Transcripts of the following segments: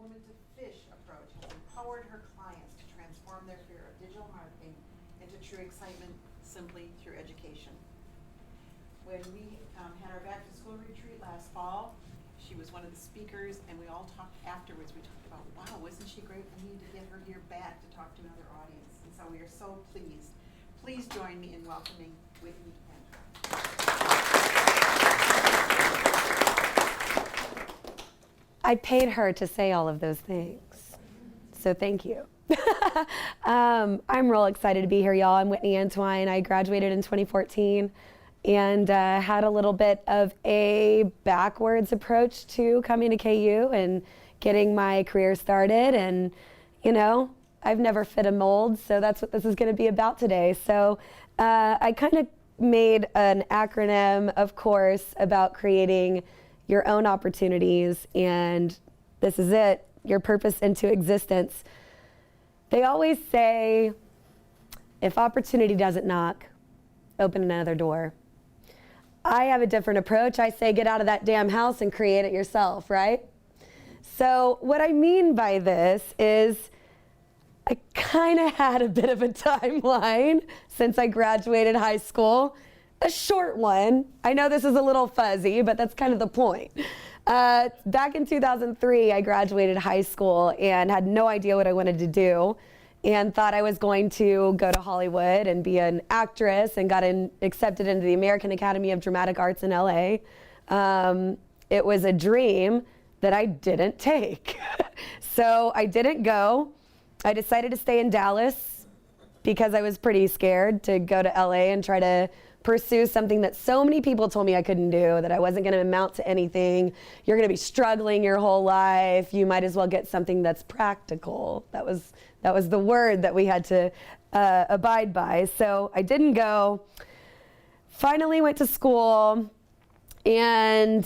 Woman to Fish approach has empowered her clients to transform their fear of digital marketing into true excitement simply through education. When we had our back to school retreat last fall, she was one of the speakers, and we all talked afterwards. We talked about, wow, wasn't she great? We need to get her here back to talk to another audience. And so we are so pleased. Please join me in welcoming Whitney Antwine. I paid her to say all of those things, so thank you. I'm real excited to be here, y'all. I'm Whitney Antwine. I graduated in 2014 and had a little bit of a backwards approach to coming to KU and getting my career started. And, you know, I've never fit a mold, so that's what this is going to be about today. So I kind of made an acronym, of course, about creating your own opportunities, and this is it, your purpose into existence. They always say, if opportunity doesn't knock, open another door. I have a different approach. I say, get out of that damn house and create it yourself, right? So what I mean by this is I kind of had a bit of a timeline since I graduated high school, a short one. I know this is a little fuzzy, but that's kind of the point. Back in 2003, I graduated high school and had no idea what I wanted to do, and thought I was going to go to Hollywood and be an actress, and got accepted into the American Academy of Dramatic Arts in LA. It was a dream that I didn't take. So I didn't go. I decided to stay in Dallas because I was pretty scared to go to LA and try to pursue something that so many people told me I couldn't do, that I wasn't going to amount to anything. You're going to be struggling your whole life. You might as well get something that's practical. That was the word that we had to abide by. So I didn't go. Finally went to school and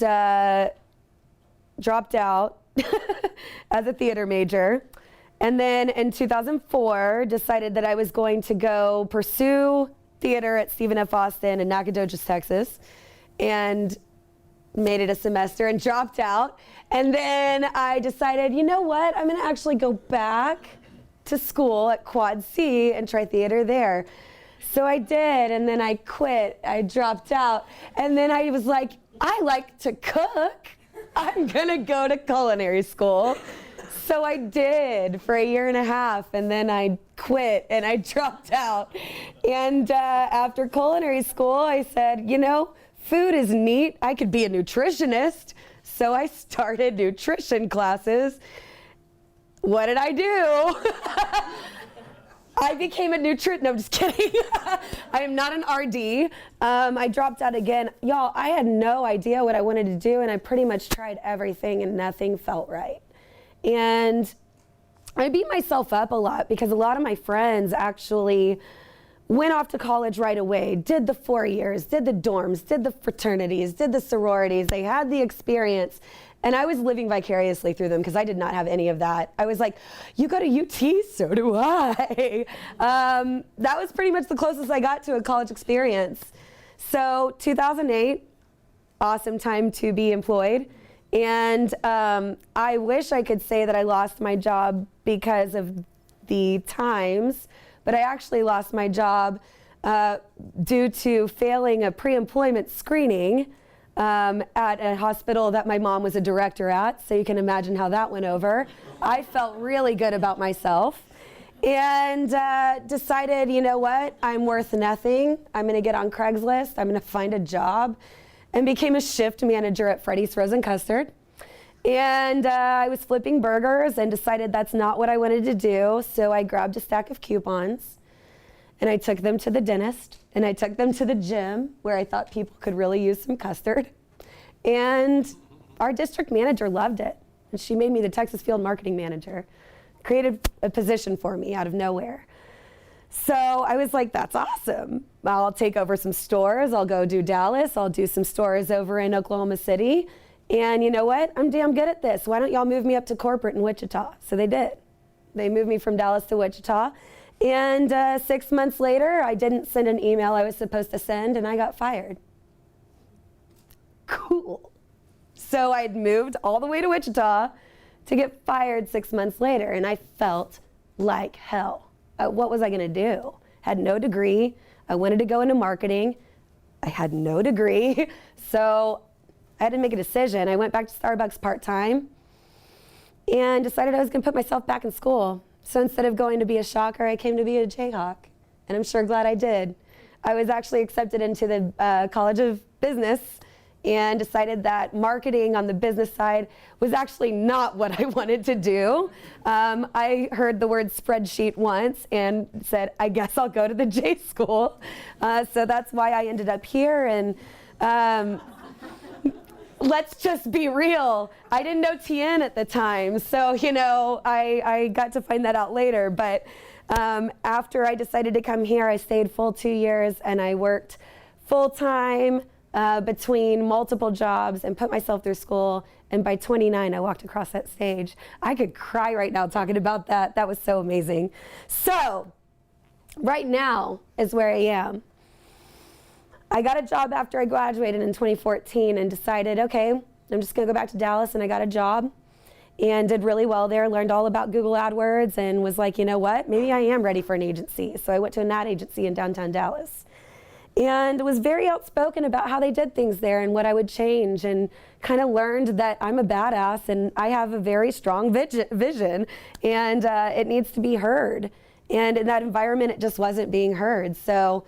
dropped out as a theater major. And then in 2004, decided that I was going to go pursue theater at Stephen F. Austin in Nacogdoches, Texas, and made it a semester and dropped out. And then I decided, you know what, I'm gonna actually go back to school at Quad C and try theater there. So I did, and then I quit, I dropped out. And then I was like, I like to cook. I'm gonna go to culinary school. So I did for a year and a half, and then I quit and I dropped out. And after culinary school, I said, you know, food is neat. I could be a nutritionist. So I started nutrition classes. What did I do? I became a nutrition. No, I'm just kidding. I am not an RD. I dropped out again. Y'all, I had no idea what I wanted to do, and I pretty much tried everything, and nothing felt right. And I beat myself up a lot because a lot of my friends actually went off to college right away, did the 4 years, did the dorms, did the fraternities, did the sororities. They had the experience, and I was living vicariously through them because I did not have any of that. I was like, you go to UT? So do I. That was pretty much the closest I got to a college experience. So 2008, awesome time to be employed. And I wish I could say that I lost my job because of the times, but I actually lost my job due to failing a pre-employment screening at a hospital that my mom was a director at, so you can imagine how that went over. I felt really good about myself and decided, you know what, I'm worth nothing. I'm gonna get on Craigslist, I'm gonna find a job, and became a shift manager at Freddy's Frozen Custard. And I was flipping burgers and decided that's not what I wanted to do, so I grabbed a stack of coupons and I took them to the dentist and I took them to the gym where I thought people could really use some custard. And our district manager loved it, and she made me the Texas Field Marketing Manager, created a position for me out of nowhere. So I was like, that's awesome. I'll take over some stores. I'll go do Dallas. I'll do some stores over in Oklahoma City. And you know what? I'm damn good at this. Why don't y'all move me up to corporate in Wichita? So they did. They moved me from Dallas to Wichita. And 6 months later, I didn't send an email I was supposed to send, and I got fired. Cool. So I'd moved all the way to Wichita to get fired 6 months later, and I felt like hell. What was I going to do? Had no degree. I wanted to go into marketing. I had no degree. So I had to make a decision. I went back to Starbucks part-time and decided I was going to put myself back in school. So instead of going to be a shocker, I came to be a Jayhawk, and I'm sure glad I did. I was actually accepted into the College of Business and decided that marketing on the business side was actually not what I wanted to do. I heard the word spreadsheet once and said, I guess I'll go to the J school. So that's why I ended up here. And let's just be real. I didn't know TN at the time. So, I got to find that out later. But after I decided to come here, I stayed full 2 years and I worked full-time between multiple jobs and put myself through school. And by 29, I walked across that stage. I could cry right now talking about that. That was so amazing. So right now is where I am. I got a job after I graduated in 2014 and decided, okay, I'm just going to go back to Dallas, and I got a job and did really well there, learned all about Google AdWords, and was like, you know what, maybe I am ready for an agency. So I went to an ad agency in downtown Dallas and was very outspoken about how they did things there and what I would change, and kind of learned that I'm a badass and I have a very strong vision, and it needs to be heard. And in that environment, it just wasn't being heard. So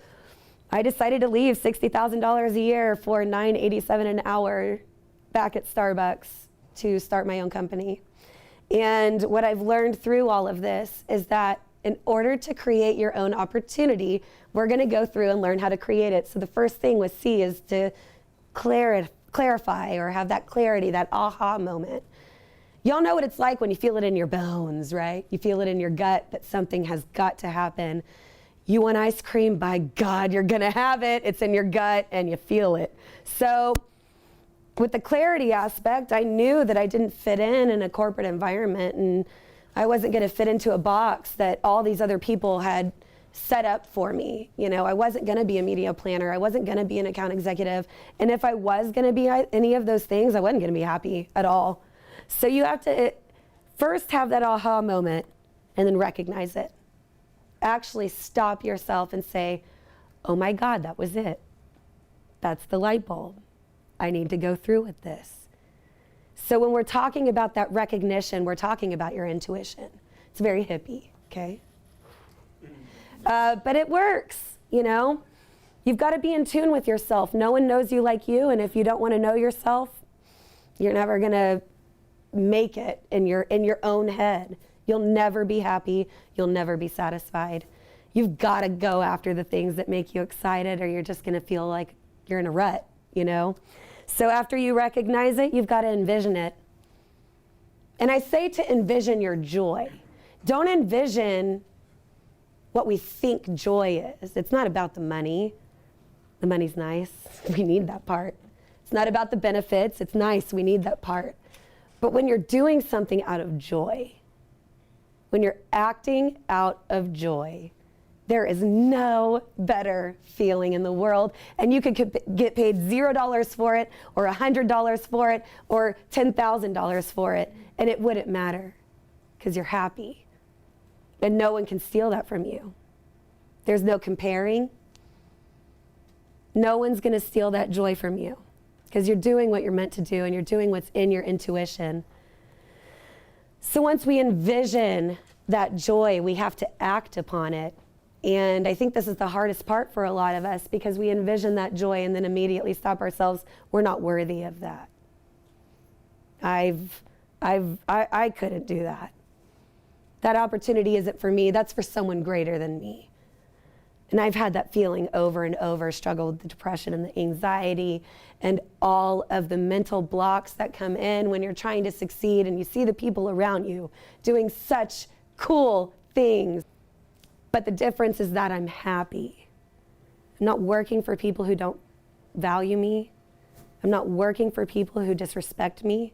I decided to leave $60,000 a year for $9.87 an hour back at Starbucks to start my own company. And what I've learned through all of this is that in order to create your own opportunity, we're going to go through and learn how to create it. So the first thing with C is to clarify, or have that clarity, that aha moment. Y'all know what it's like when you feel it in your bones, right? You feel it in your gut that something has got to happen. You want ice cream? By God, you're going to have it. It's in your gut and you feel it. So with the clarity aspect, I knew that I didn't fit in a corporate environment, and I wasn't going to fit into a box that all these other people had set up for me. I wasn't going to be a media planner. I wasn't going to be an account executive. And if I was going to be any of those things, I wasn't going to be happy at all. So you have to first have that aha moment and then recognize it. Actually stop yourself and say, oh my God, that was it. That's the light bulb. I need to go through with this. So when we're talking about that recognition, we're talking about your intuition. It's very hippie, okay? But it works, You've got to be in tune with yourself. No one knows you like you, and if you don't want to know yourself, you're never going to make it in your own head. You'll never be happy. You'll never be satisfied. You've got to go after the things that make you excited, or you're just going to feel like you're in a rut, So after you recognize it, you've got to envision it. And I say to envision your joy. Don't envision what we think joy is. It's not about the money. The money's nice. We need that part. It's not about the benefits. It's nice. We need that part. But when you're doing something out of joy, when you're acting out of joy, there is no better feeling in the world. And you could get paid $0 for it, or $100 for it, or $10,000 for it, and it wouldn't matter, because you're happy. And no one can steal that from you. There's no comparing. No one's going to steal that joy from you, because you're doing what you're meant to do, and you're doing what's in your intuition. So once we envision that joy, we have to act upon it. And I think this is the hardest part for a lot of us, because we envision that joy and then immediately stop ourselves. We're not worthy of that. I couldn't do that. That opportunity isn't for me. That's for someone greater than me. And I've had that feeling over and over, struggled with the depression and the anxiety and all of the mental blocks that come in when you're trying to succeed and you see the people around you doing such cool things. But the difference is that I'm happy. I'm not working for people who don't value me. I'm not working for people who disrespect me.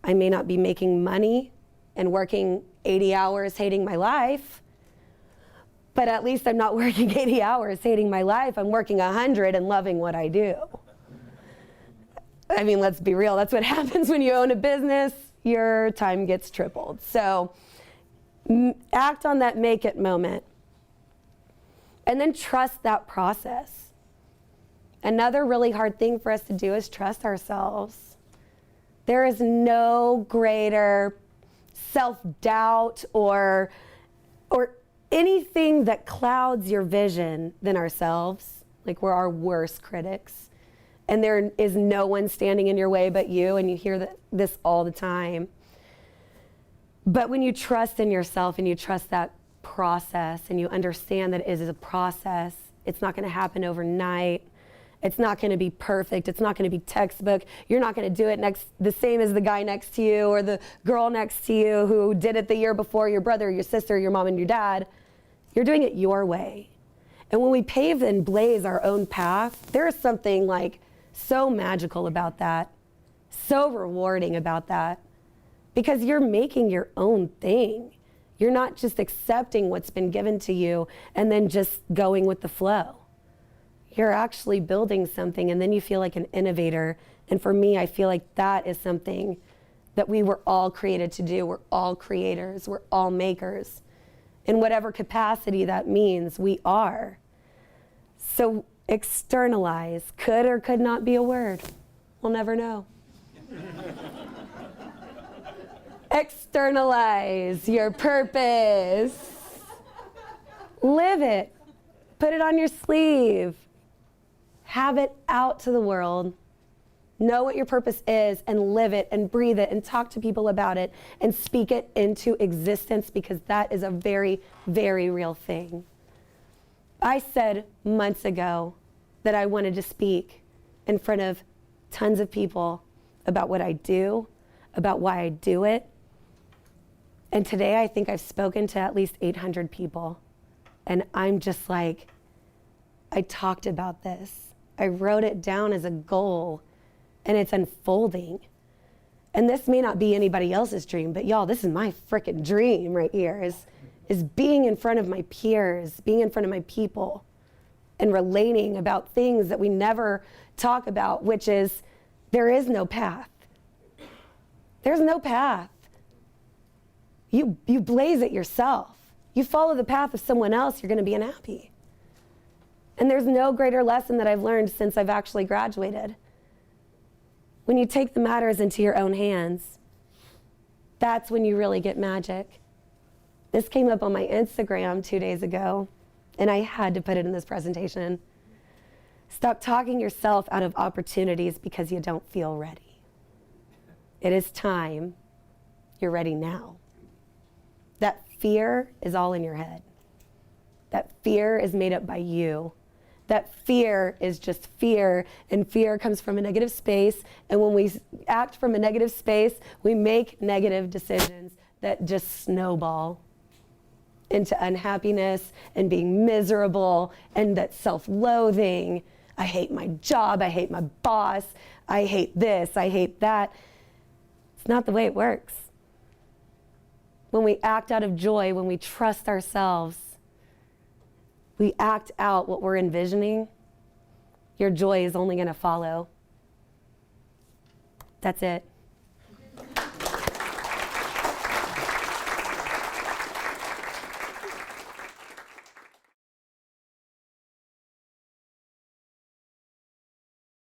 I may not be making money and working 80 hours hating my life, but at least I'm not working 80 hours hating my life. I'm working 100 and loving what I do. I mean, let's be real. That's what happens when you own a business. your time gets tripled. So act on that make it moment. And then trust that process. Another really hard thing for us to do is trust ourselves. There is no greater self-doubt or anything that clouds your vision than ourselves. Like, we're our worst critics. And there is no one standing in your way but you, and you hear this all the time. But when you trust in yourself and you trust that process and you understand that it is a process, it's not going to happen overnight. It's not going to be perfect. It's not going to be textbook. You're not going to do it the same as the guy next to you or the girl next to you who did it the year before, your brother, your sister, your mom, and your dad. You're doing it your way. And when we pave and blaze our own path, there is something like so magical about that, so rewarding about that, because you're making your own thing. You're not just accepting what's been given to you and then just going with the flow. You're actually building something, and then you feel like an innovator. And for me, I feel like that is something that we were all created to do. We're all creators. We're all makers. In whatever capacity that means, we are. So externalize could or could not be a word. We'll never know. Externalize your purpose. Live it. Put it on your sleeve. Have it out to the world. Know what your purpose is and live it and breathe it and talk to people about it and speak it into existence, because that is a very, very real thing. I said months ago that I wanted to speak in front of tons of people about what I do, about why I do it. And today I think I've spoken to at least 800 people. And I'm just like, I talked about this. I wrote it down as a goal, and it's unfolding. And this may not be anybody else's dream, but y'all, this is my frickin' dream right here, is being in front of my peers, being in front of my people, and relating about things that we never talk about, which is there is no path. There's no path. You blaze it yourself. You follow the path of someone else, you're gonna be unhappy. And there's no greater lesson that I've learned since I've actually graduated. When you take the matters into your own hands, that's when you really get magic. This came up on my Instagram 2 days ago, and I had to put it in this presentation. Stop talking yourself out of opportunities because you don't feel ready. It is time. You're ready now. That fear is all in your head. That fear is made up by you. That fear is just fear, and fear comes from a negative space, and when we act from a negative space, we make negative decisions that just snowball into unhappiness and being miserable and that self-loathing. I hate my job, I hate my boss, I hate this, I hate that. It's not the way it works. When we act out of joy, when we trust ourselves, we act out what we're envisioning, your joy is only going to follow. That's it.